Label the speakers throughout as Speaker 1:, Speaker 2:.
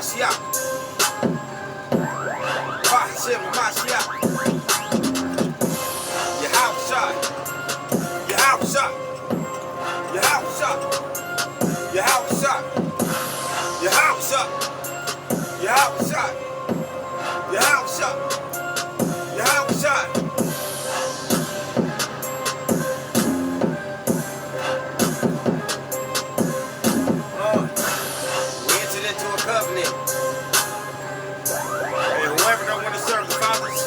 Speaker 1: Mashiach. Hashem Mashiach. Yahusha. Yahusha. Yahusha. Yahusha. Yahusha. Yahusha. Yahusha. Yahusha. We entered into a covenant. And whoever don't want to serve the fathers,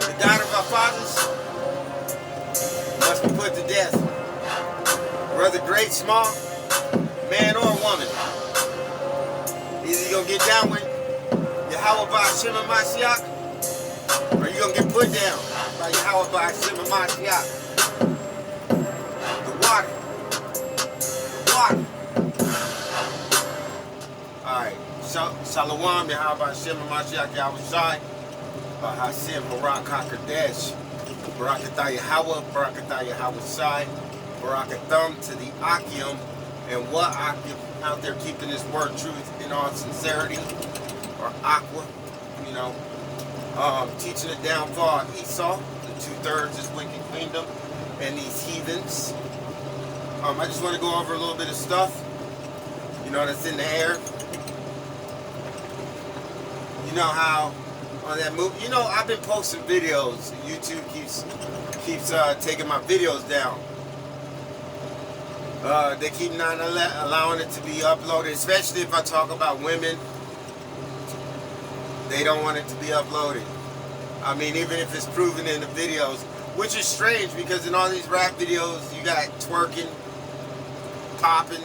Speaker 1: the God of our fathers, must be put to death. Whether great, small, man or woman. Either you're going to get down with Yahweh by Hashem and Mashiach, or you're going to get put down by Yahweh by Hashem and Mashiach. The water. The water. Alright. Shalom, Yahweh by Hashem and Mashiach Yahweh Shai. Hashem Barak HaKadosh. Barakatah Yahweh. Barakatah Yahweh Shai. Barakathum to the Akim. And what Akim out there keeping this word truth in all sincerity. Or Aqua, you know, teaching the downfall of Esau, the 2/3 is wicked kingdom, and these heathens. I just want to go over a little bit of stuff, you know, that's in the air. You know how on that movie, you know, I've been posting videos. YouTube keeps taking my videos down. They keep not allowing it to be uploaded, especially if I talk about women. They don't want it to be uploaded. I mean, even if it's proven in the videos, which is strange because in all these rap videos, you got twerking, popping,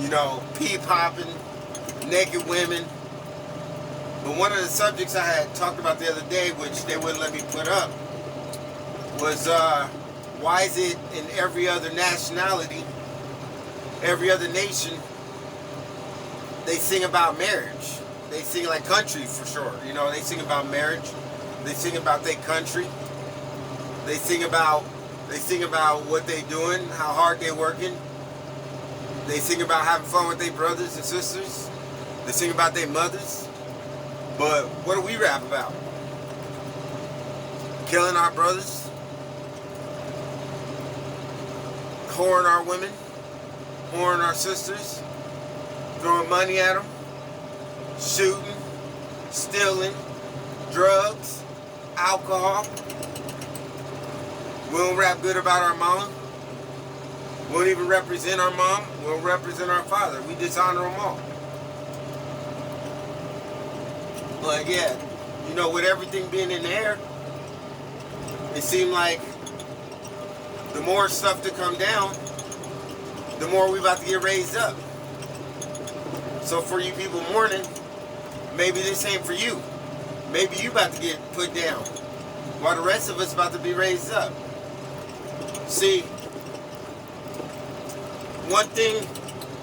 Speaker 1: you know, pee popping, naked women. But one of the subjects I had talked about the other day, which they wouldn't let me put up, was why is it in every other nationality, every other nation, they sing about marriage? They sing like country for sure. You know, they sing about marriage. They sing about their country. They sing about what they doing, how hard they working. They sing about having fun with their brothers and sisters. They sing about their mothers. But what do we rap about? Killing our brothers, whoring our women, whoring our sisters, throwing money at them, shooting, stealing, drugs, alcohol. We don't rap good about our mom. We don't even represent our mom. We don't represent our father. We dishonor them all. But yeah, you know, with everything being in the air, it seemed like the more stuff to come down, the more we about to get raised up. So for you people mourning, maybe this ain't for you. Maybe you about to get put down, while the rest of us about to be raised up. See, one thing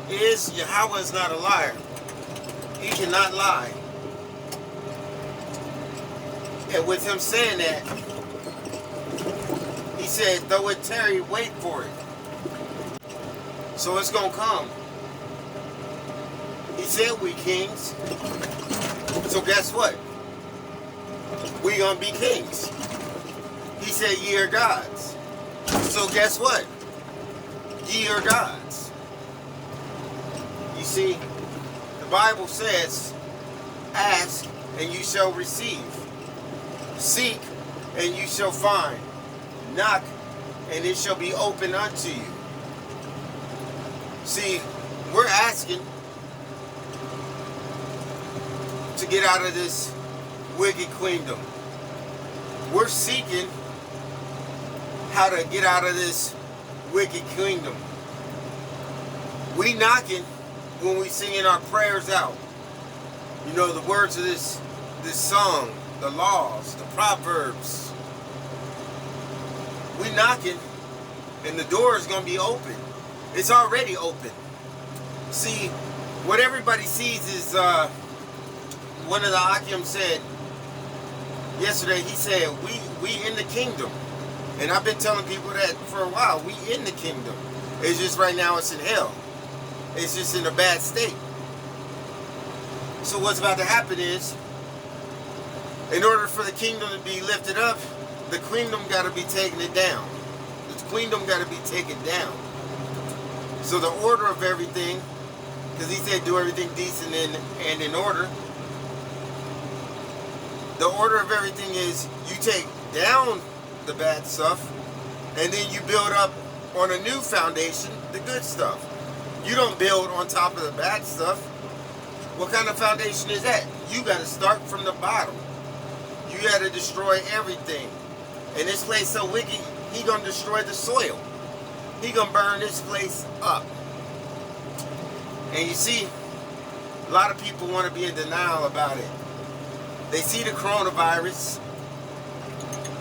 Speaker 1: is, Yahweh is not a liar. He cannot lie. And with him saying that, he said, though it tarry, wait for it. So it's going to come. He said we kings. So guess what? We going to be kings. He said ye are gods. So guess what? Ye are gods. You see, the Bible says, ask and you shall receive. Seek and you shall find. Knock and it shall be open unto you. See, we're asking to get out of this wicked queendom. We're seeking how to get out of this wicked kingdom. We knocking when we singing our prayers out. You know, the words of this song, the laws, the proverbs. We knocking and the door is going to be open. It's already open. See, what everybody sees is, one of the Akim said yesterday, he said, we in the kingdom. And I've been telling people that for a while. We in the kingdom. It's just right now it's in hell. It's just in a bad state. So what's about to happen is, in order for the kingdom to be lifted up, the queendom got to be taken down. The queendom got to be taken down. So the order of everything, because he said do everything decent and in order. The order of everything is you take down the bad stuff and then you build up on a new foundation, the good stuff. You don't build on top of the bad stuff. What kind of foundation is that? You got to start from the bottom. You got to destroy everything. And this place so wicked, he going to destroy the soil. He going to burn this place up. And you see, a lot of people want to be in denial about it. They see the coronavirus.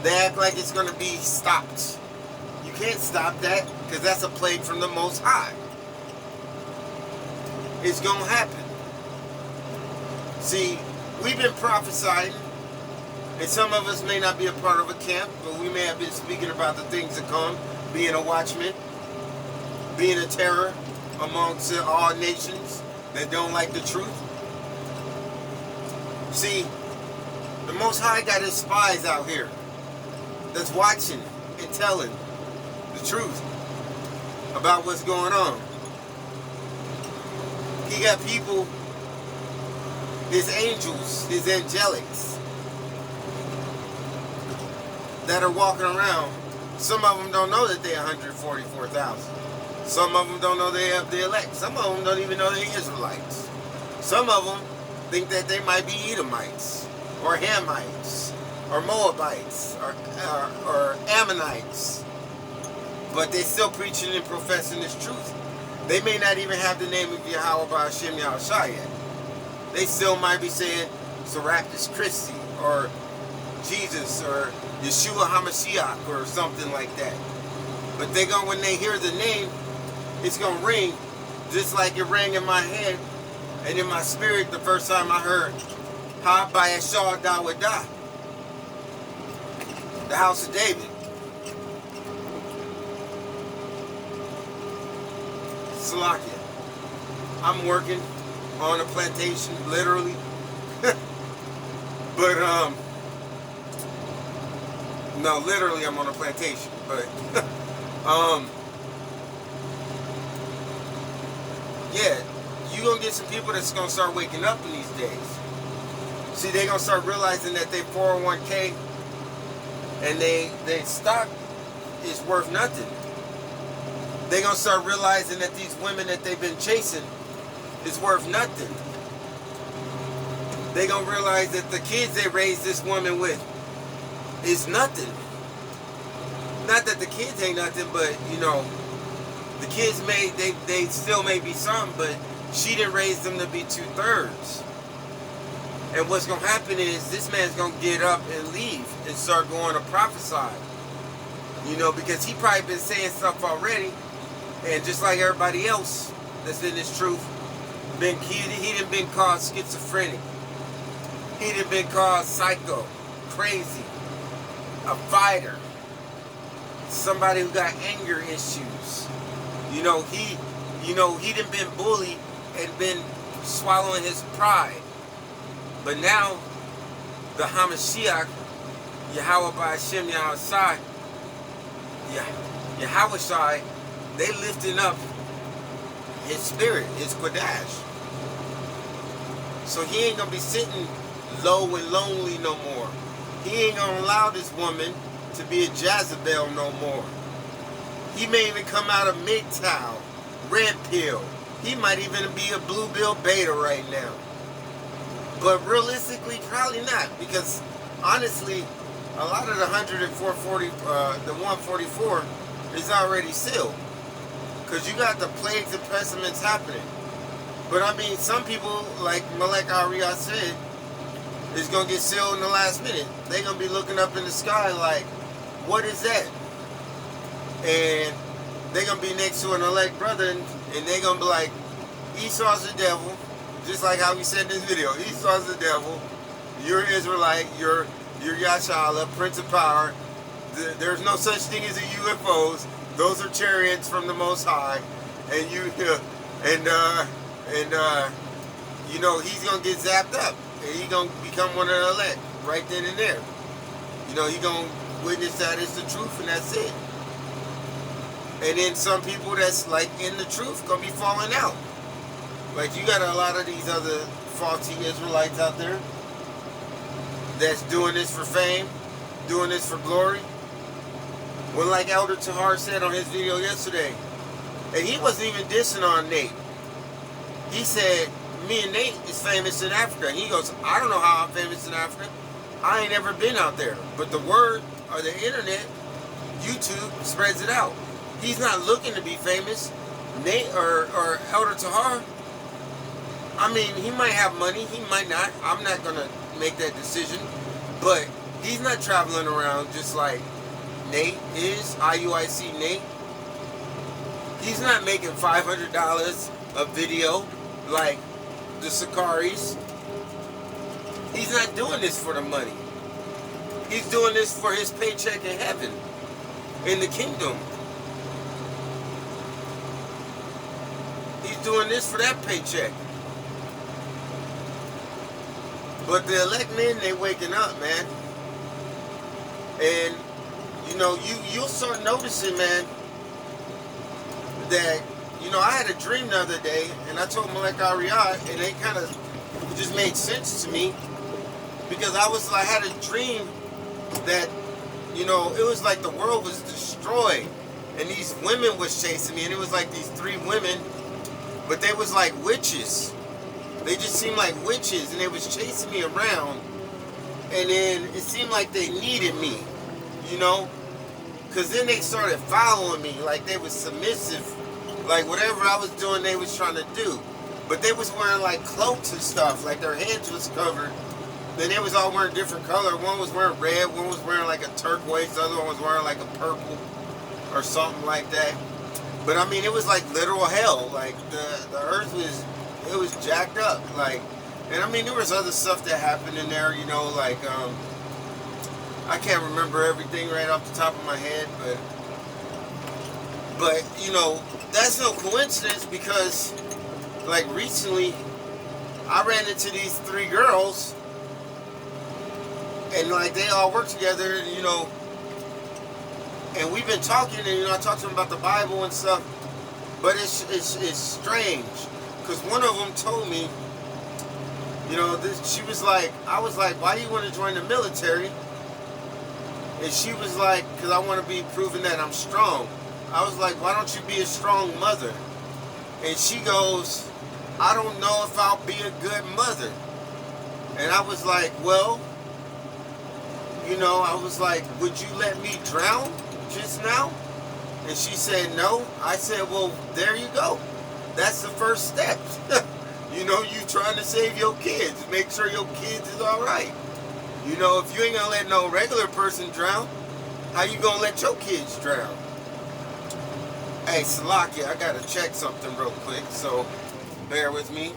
Speaker 1: They act like it's going to be stopped. You can't stop that because that's a plague from the Most High. It's going to happen. See, we've been prophesying, and some of us may not be a part of a camp, but we may have been speaking about the things to come, being a watchman, being a terror amongst all nations that don't like the truth. See, the Most High got his spies out here that's watching and telling the truth about what's going on. He got people, his angels, his angelics, that are walking around. Some of them don't know that they're 144,000. Some of them don't know they have the elect. Some of them don't even know they're Israelites. Some of them think that they might be Edomites, or Hamites, or Moabites, or Ammonites. But they're still preaching and professing this truth. They may not even have the name of Yahweh Ba'Shem Yahushua yet. They still might be saying Serapis Christi, or Jesus, or Yeshua HaMashiach, or something like that. But they going, when they hear the name, it's going to ring just like it rang in my head and in my spirit the first time I heard Ha Ba'Yashar Dawadah, the house of David. Salakia. I'm working on a plantation, literally. But, no, literally I'm on a plantation, but, yeah, you gonna get some people that's gonna start waking up in these days. See, they gonna start realizing that they 401k and they stock is worth nothing. They gonna start realizing that these women that they've been chasing is worth nothing. They gonna realize that the kids they raised this woman with is nothing. Not that the kids ain't nothing, but you know, the kids they still may be some, but she didn't raise them to be 2/3. And what's gonna happen is this man's gonna get up and leave and start going to prophesy. You know, because he probably been saying stuff already, and just like everybody else that's in this truth, he done been called schizophrenic. He done been called psycho, crazy, a fighter, somebody who got anger issues. You know, he done been bullied and been swallowing his pride. But now, the Hamashiach, Yahweh Ba'Shem Yahushua, Yahushua, they lifting up his spirit, his Kodash. So he ain't going to be sitting low and lonely no more. He ain't going to allow this woman to be a Jezebel no more. He may even come out of MGTOW, Red Pill. He might even be a Blue Bill Beta right now. But realistically, probably not. Because honestly, a lot of the 144 is already sealed. Because you got the plagues and pestilence happening. But I mean, some people, like Malek Ariyah said, is going to get sealed in the last minute. They're going to be looking up in the sky like, what is that? And they're going to be next to an elect brother, and they're going to be like, Esau's the devil. Just like how we said in this video, Esau's the devil. You're Israelite. You're Yashala, Prince of Power. There's no such thing as a UFOs. Those are chariots from the Most High. And you know, he's gonna get zapped up, and he's gonna become one of the elect right then and there. You know, he's gonna witness that it's the truth, and that's it. And then some people that's like in the truth gonna be falling out. Like you got a lot of these other faulty Israelites out there that's doing this for fame, doing this for glory. Well, like Elder Tahar said on his video yesterday, and he wasn't even dissing on Nate. He said, me and Nate is famous in Africa. And he goes, I don't know how I'm famous in Africa. I ain't ever been out there. But the word or the internet, YouTube, spreads it out. He's not looking to be famous. Nate or Elder Tahar, I mean, he might have money. He might not. I'm not going to make that decision. But he's not traveling around just like Nate is, IUIC Nate. He's not making $500 a video like the Sakaris. He's not doing this for the money. He's doing this for his paycheck in heaven, in the kingdom. He's doing this for that paycheck. But the elect men, they waking up, man. And you know, you'll start noticing, man, that, you know, I had a dream the other day, and I told Malek Ariad, and it kind of just made sense to me, because I had a dream that, you know, it was like the world was destroyed, and these women was chasing me, and it was like these 3 women, but they was like witches. They just seemed like witches, and they was chasing me around, and then it seemed like they needed me, you know, because then they started following me, like they was submissive, like whatever I was doing, they was trying to do. But they was wearing like cloaks and stuff, like their heads was covered. Then they was all wearing different color. One was wearing red, one was wearing like a turquoise, the other one was wearing like a purple or something like that. But I mean, it was like literal hell. Like the earth was jacked up. Like, and I mean, there was other stuff that happened in there, you know, like I can't remember everything right off the top of my head, but you know, that's no coincidence, because like recently I ran into these 3 girls, and like they all work together, you know, and we've been talking, and you know, I talked to them about the Bible and stuff, but it's strange, because one of them told me, you know, she was like, I was like, why do you want to join the military? And she was like, because I want to be proven that I'm strong. I was like, why don't you be a strong mother? And she goes, I don't know if I'll be a good mother. And I was like, well, you know, I was like, would you let me drown just now? And she said, no. I said, well, there you go. That's the first step. You know, you trying to save your kids. Make sure your kids is all right. You know, if you ain't gonna let no regular person drown, how you gonna let your kids drown? Hey, Salakia, I gotta check something real quick, so bear with me.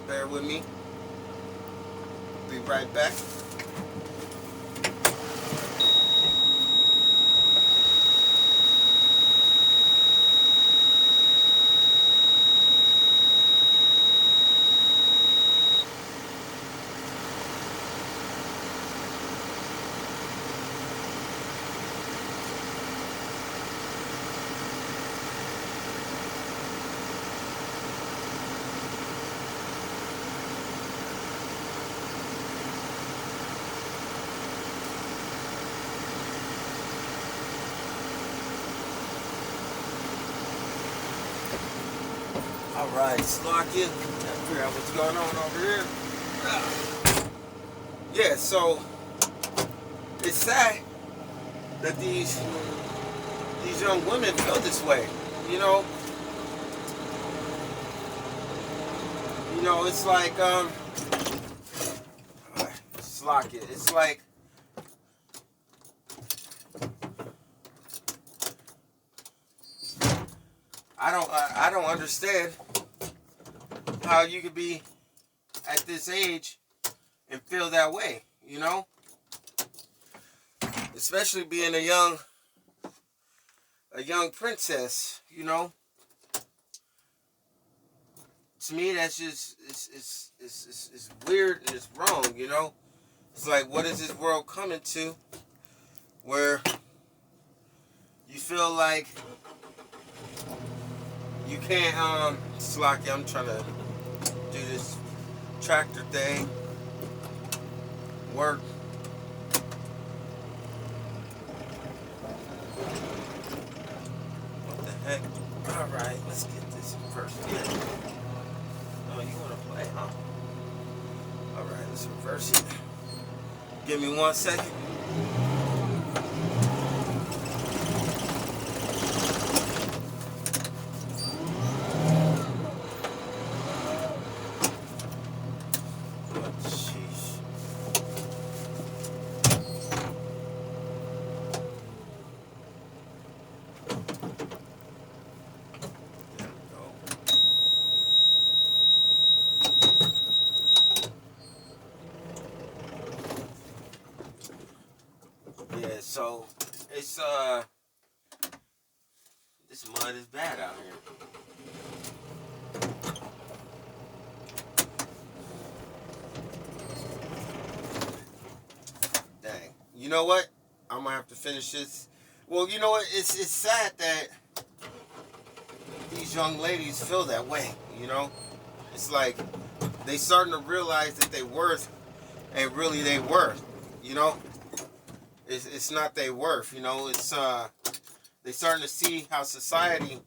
Speaker 1: Bear with me. Be right back. Alright, Slakia. Gotta figure out what's going on over here. Yeah, so it's sad that these young women feel this way. You know, it's like Slakia. It's like I don't understand how you could be at this age and feel that way, you know? Especially being a young princess, you know? to me, that's just it's weird and it's wrong. You know, it's like, what is this world coming to, where you feel like you can't Slocky, I'm trying to do this tractor thing, work. What the heck? Alright, let's get this first. Yeah. Oh, you wanna play, huh? Alright, let's reverse it. Give me 1 second. Yeah, so it's this mud is bad out here. Dang. You know what? I'm gonna have to finish this. Well, you know what? It's sad that these young ladies feel that way, you know? It's like they starting to realize that they worth and really they worth, you know? It's not their worth, you know? It's they starting to see how society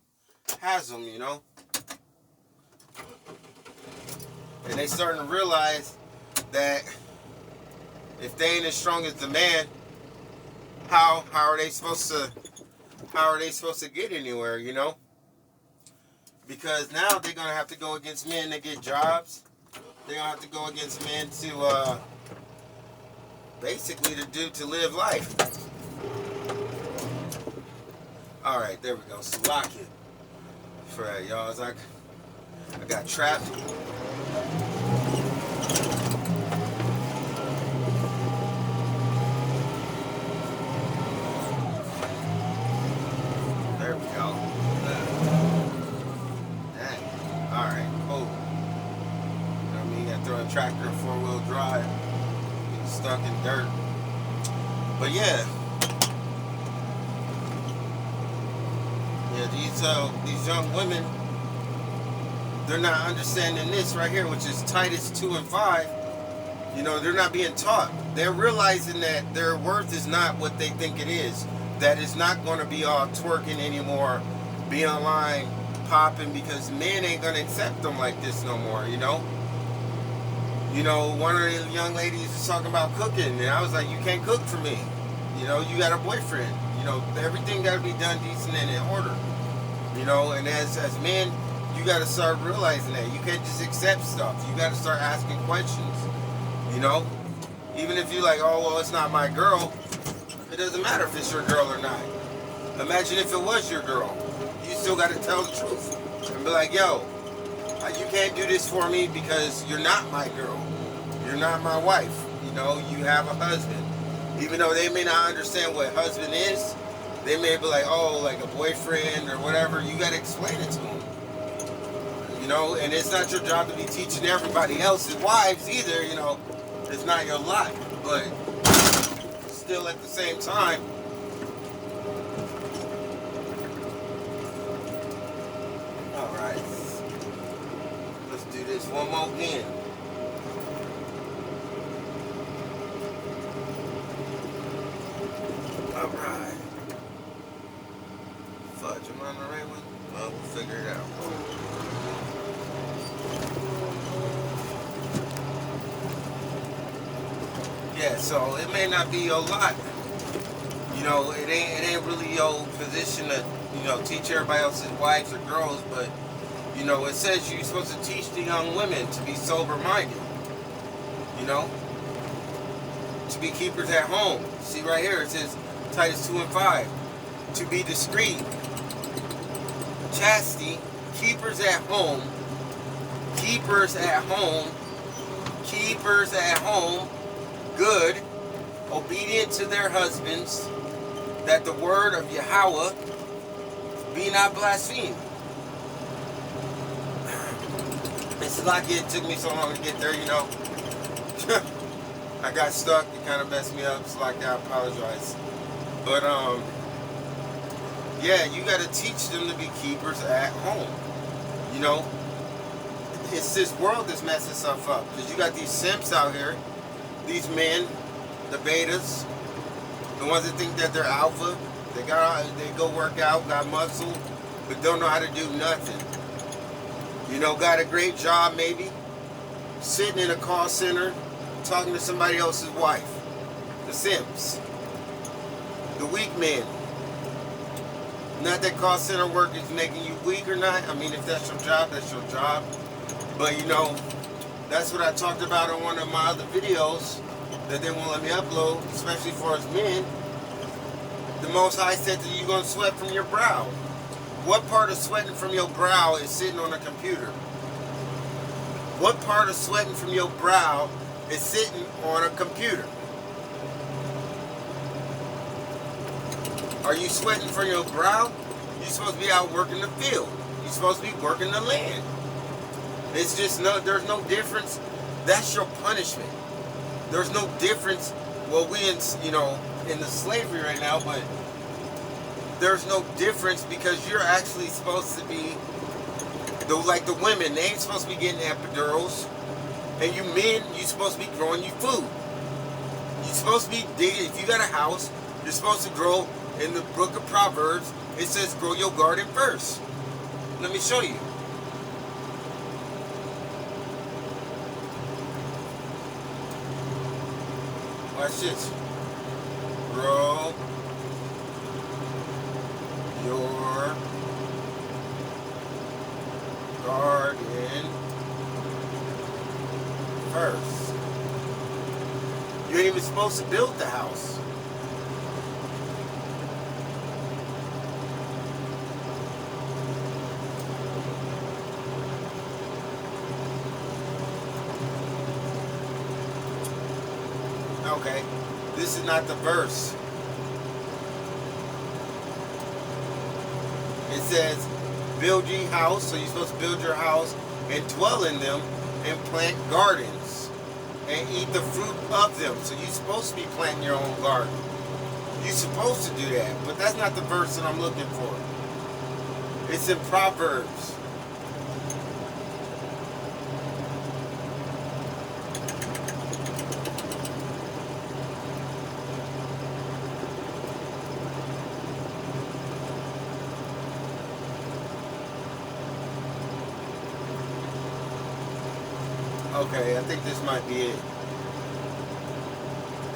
Speaker 1: has them, you know? And they starting to realize that if they ain't as strong as the man, how are they supposed to get anywhere, you know? Because now they're gonna have to go against men to get jobs. They're gonna have to go against men to basically to live life. All right, there we go. Slocky for that, y'all. It's like I got trapped. There we go. Dang. All right. Oh. You know what I mean? I throw a tractor in 4-wheel drive. Get stuck in dirt. But yeah. Yeah, these young women, they're not understanding this right here, which is Titus 2 and 5. You know, they're not being taught. They're realizing that their worth is not what they think it is. That it's not going to be all twerking anymore, be online, popping, because men ain't going to accept them like this no more, you know? You know, one of the young ladies was talking about cooking, and I was like, you can't cook for me. You know, you got a boyfriend. You know, everything got to be done decent and in order. You know, and as men, you got to start realizing that. You can't just accept stuff. You got to start asking questions. You know? Even if you're like, oh, well, it's not my girl. It doesn't matter if it's your girl or not. Imagine if it was your girl. You still got to tell the truth. And be like, yo, you can't do this for me because you're not my girl. You're not my wife. You know, you have a husband. Even though they may not understand what husband is, they may be like, oh, like a boyfriend or whatever. You got to explain it to them. You know, and it's not your job to be teaching everybody else's wives either, you know. It's not your lot. But still at the same time, all right. Let's do this one more again. All right. Fudge, am I on the right one? Well, we'll figure it out. Yeah, so it may not be your lot. You know, it ain't really your position to, you know, teach everybody else's wives or girls, but, you know, it says you're supposed to teach the young women to be sober-minded. You know? To be keepers at home. See right here, it says Titus 2 and 5. To be discreet, chastity, keepers at home, good, obedient to their husbands, that the word of Yahweh be not blasphemed. It's lucky it took me so long to get there, you know. I got stuck. It kind of messed me up. It's like I apologize. But, yeah, you got to teach them to be keepers at home. You know, it's this world that's messing stuff up. Because you got these simps out here, these men, the betas, the ones that think that they're alpha. They go work out, got muscle, but don't know how to do nothing. You know, got a great job maybe, sitting in a call center, talking to somebody else's wife. The simps. The weak men. Not that call center work is making you weak or not. I mean, if that's your job, that's your job. But, you know, that's what I talked about in one of my other videos that they won't let me upload, especially for us men. The Most High said that you're going to sweat from your brow. What part of sweating from your brow is sitting on a computer? What part of sweating from your brow is sitting on a computer? Are you sweating from your brow? You're supposed to be out working the field. You're supposed to be working the land. It's just there's no difference. That's your punishment. There's no difference. Well, in the slavery right now, but there's no difference because you're actually supposed to be, like the women, they ain't supposed to be getting epidurals. And you men, you're supposed to be growing your food. You're supposed to be digging. If you got a house, you're supposed to grow. In the book of Proverbs, it says grow your garden first. Let me show you. Watch this. Grow your garden first. You ain't even supposed to build the house. Okay, this is not the verse. It says, build ye house, so you're supposed to build your house and dwell in them and plant gardens and eat the fruit of them. So you're supposed to be planting your own garden. You're supposed to do that, but that's not the verse that I'm looking for. It's in Proverbs. Okay, I think this might be it.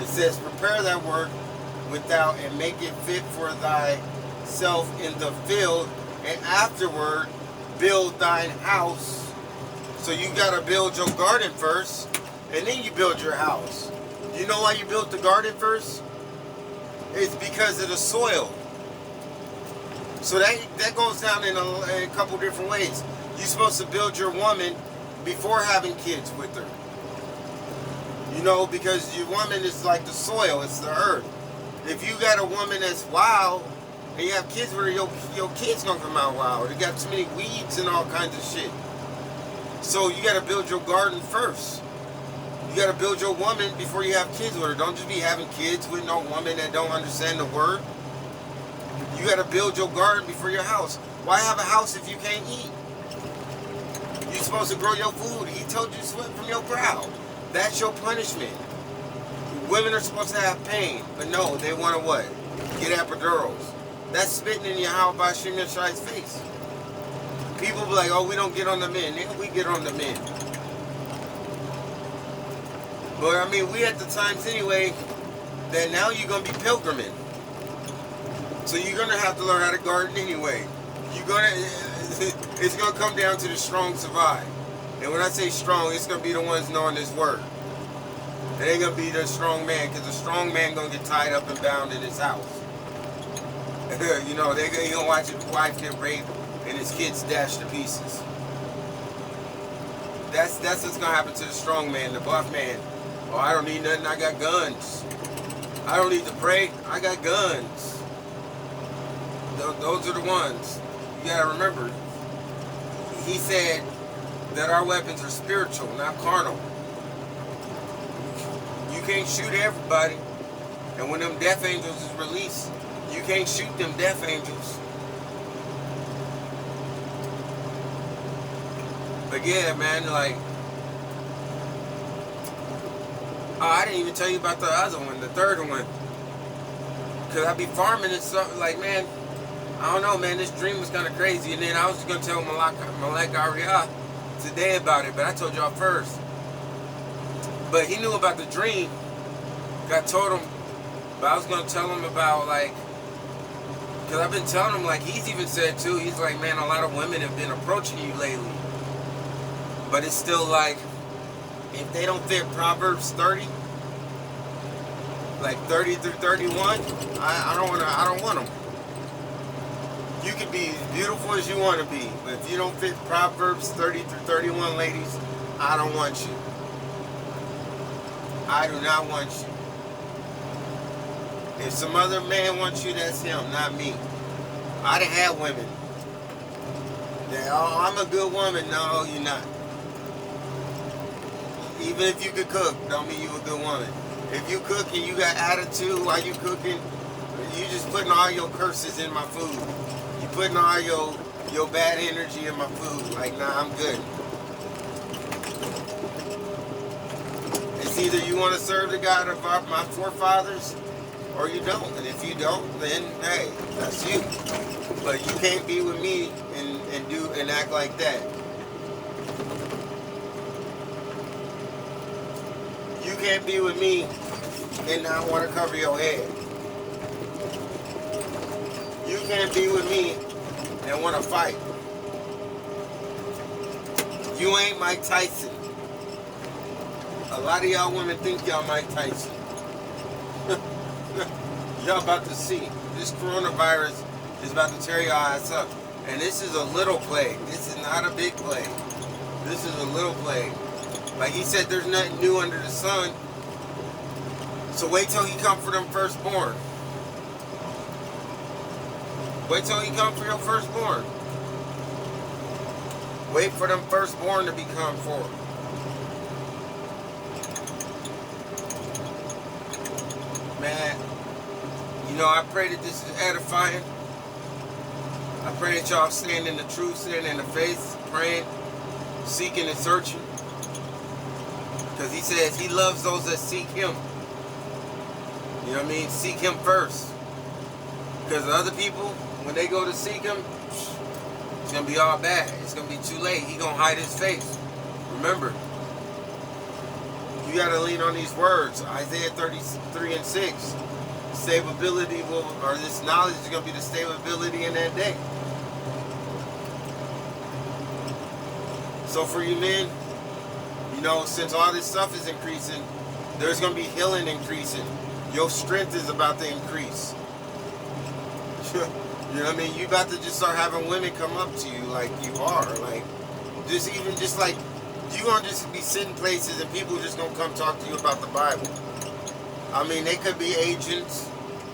Speaker 1: It says, prepare thy work without and make it fit for thyself in the field, and afterward build thine house. So you got to build your garden first, and then you build your house. You know why you built the garden first? It's because of the soil. So that goes down in a couple different ways. You're supposed to build your woman before having kids with her. You know, because your woman is like the soil, it's the earth. If you got a woman that's wild and you have kids with her, your kids gonna come out wild. They got too many weeds and all kinds of shit. So you gotta build your garden first. You gotta build your woman before you have kids with her. Don't just be having kids with no woman that don't understand the word. You gotta build your garden before your house. Why have a house if you can't eat? You're supposed to grow your food. He told you to sweat from your brow. That's your punishment. Women are supposed to have pain, but no, they want to what? Get epidurals. That's spitting in your house by Shimon Shai's face. People be like, oh, we don't get on the men. Nigga, we get on the men. But I mean, we at the times anyway that now you're going to be pilgriming. So you're going to have to learn how to garden anyway. It's going to come down to the strong survive. And when I say strong, it's going to be the ones knowing this word. It ain't going to be the strong man, because the strong man going to get tied up and bound in his house. You know, they going to watch his wife get raped and his kids dashed to pieces. That's what's going to happen to the strong man, the buff man. Oh, I don't need nothing, I got guns. I don't need to pray, I got guns. Those are the ones. You gotta remember, he said, that our weapons are spiritual, not carnal. You can't shoot everybody. And when them death angels is released, you can't shoot them death angels. But yeah, man, like, oh, I didn't even tell you about the other one, the third one. Because I be farming and stuff, like, man, I don't know, man, this dream was kind of crazy. And then I was just going to tell Malek Ariyah today about it, but I told y'all first. But he knew about the dream. I told him, but I was going to tell him about, like, because I've been telling him, like, he's even said, too, he's like, man, a lot of women have been approaching you lately. But it's still like, if they don't fit Proverbs 30, like 30 through 31, I don't want them. You can be as beautiful as you want to be, but if you don't fit Proverbs 30 through 31, ladies, I don't want you. I do not want you. If some other man wants you, that's him, not me. I done had women that, oh, I'm a good woman. No, you're not. Even if you could cook, don't mean you a good woman. If you cook and you got attitude while you cooking, you just putting all your curses in my food. You putting all your bad energy in my food. Like, nah, I'm good. It's either you want to serve the God of my forefathers, or you don't. And if you don't, then hey, that's you. But you can't be with me and act like that. You can't be with me and not want to cover your head. You can't be with me and want to fight. You ain't Mike Tyson. A lot of y'all women think y'all Mike Tyson. Y'all about to see. This coronavirus is about to tear your ass up. And this is a little plague. This is not a big plague. This is a little plague. Like he said, there's nothing new under the sun. So wait till he come for them firstborn. Wait till he come for your firstborn. Wait for them firstborn to become forth. Man, you know, I pray that this is edifying. I pray that y'all stand in the truth, stand in the faith, praying, seeking and searching. Because he says he loves those that seek him. You know what I mean? Seek him first. Because the other people, when they go to seek him, it's going to be all bad. It's going to be too late. He's going to hide his face. Remember, you got to lean on these words. Isaiah 33 and 6. Stability will, or this knowledge is going to be the stability in that day. So for you men, you know, since all this stuff is increasing, there's going to be healing increasing. Your strength is about to increase. You know what I mean? You about to just start having women come up to you like you are. Like, just like, you going to just be sitting places and people just going to come talk to you about the Bible. I mean, they could be agents,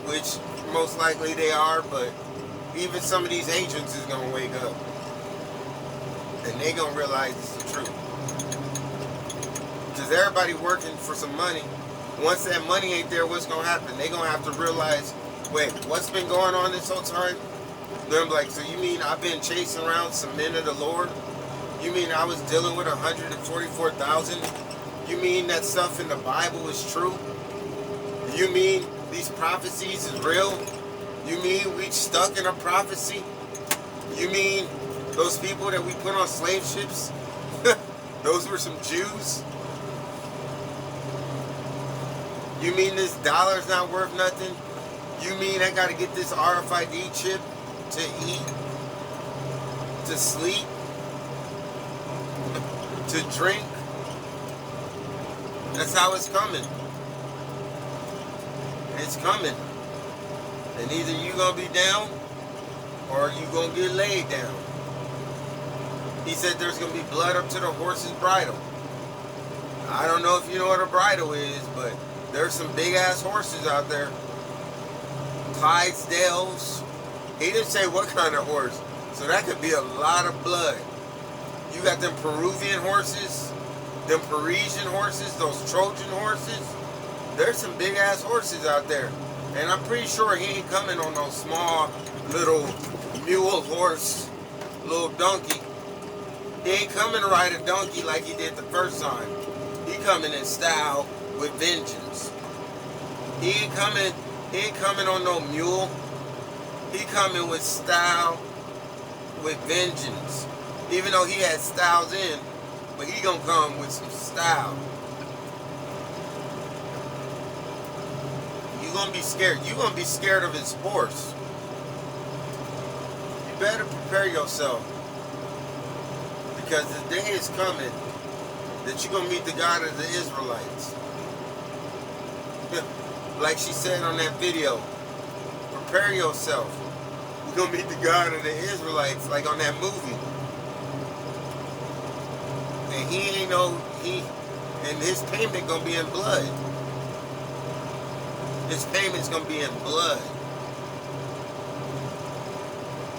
Speaker 1: which most likely they are, but even some of these agents is going to wake up. And they going to realize it's the truth. Because everybody working for some money. Once that money ain't there, what's going to happen? They going to have to realize, wait, what's been going on this whole time? They're like, so you mean I've been chasing around some men of the Lord? You mean I was dealing with 144,000? You mean that stuff in the Bible is true? You mean these prophecies is real? You mean we stuck in a prophecy? You mean those people that we put on slave ships, those were some Jews? You mean this dollar's not worth nothing? You mean I got to get this RFID chip to eat, to sleep, to drink? That's how it's coming. It's coming. And either you going to be down or you going to get laid down. He said there's going to be blood up to the horse's bridle. I don't know if you know what a bridle is, but there's some big ass horses out there. Clydesdales. He didn't say what kind of horse. So that could be a lot of blood. You got them Peruvian horses, them Parisian horses, those Trojan horses. There's some big ass horses out there. And I'm pretty sure he ain't coming on no small little mule horse, little donkey. He ain't coming to ride a donkey like he did the first time. He coming in style with vengeance. He ain't coming on no mule. He coming with style, with vengeance. Even though he had styles in, but he gonna come with some style. You gonna be scared. You gonna be scared of his horse. You better prepare yourself, because the day is coming that you're gonna meet the God of the Israelites. Like she said on that video, prepare yourself. You're gonna meet the God of the Israelites, like on that movie. And and his payment gonna be in blood. His payment's gonna be in blood.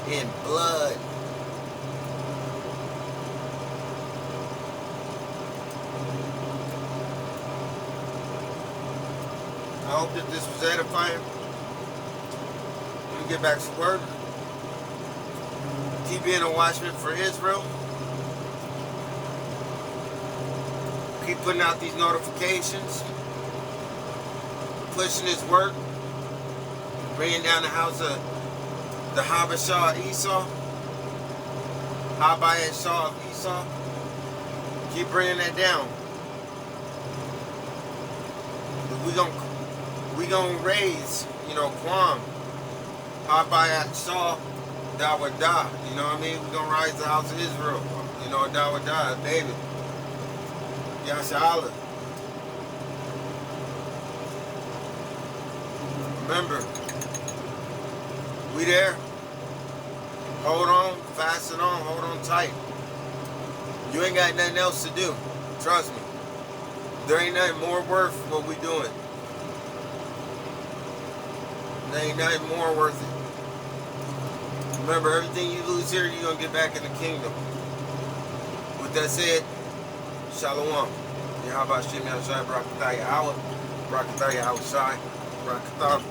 Speaker 1: In blood. I hope that this was edifying. Let me get back to work. Keep being a watchman for Israel. Keep putting out these notifications. Pushing his work. Bringing down the house of the Habashah of Esau. Habayat Shah of Esau. Keep bringing that down. We gonna raise, Quam. Habayat Shah Dawadah. You know what I mean? We gonna rise the house of Israel. Dawadah, David. Yasha. Remember, we there. Hold on, fasten on, hold on tight. You ain't got nothing else to do. Trust me. There ain't nothing more worth what we doing. There ain't nothing more worth it. Remember, everything you lose here, you're going to get back in the kingdom. With that said, Shalom. Yahweh Shem Yahshai Barakatah Yahweh. Barakatah Yahweh Shai. Barakatah.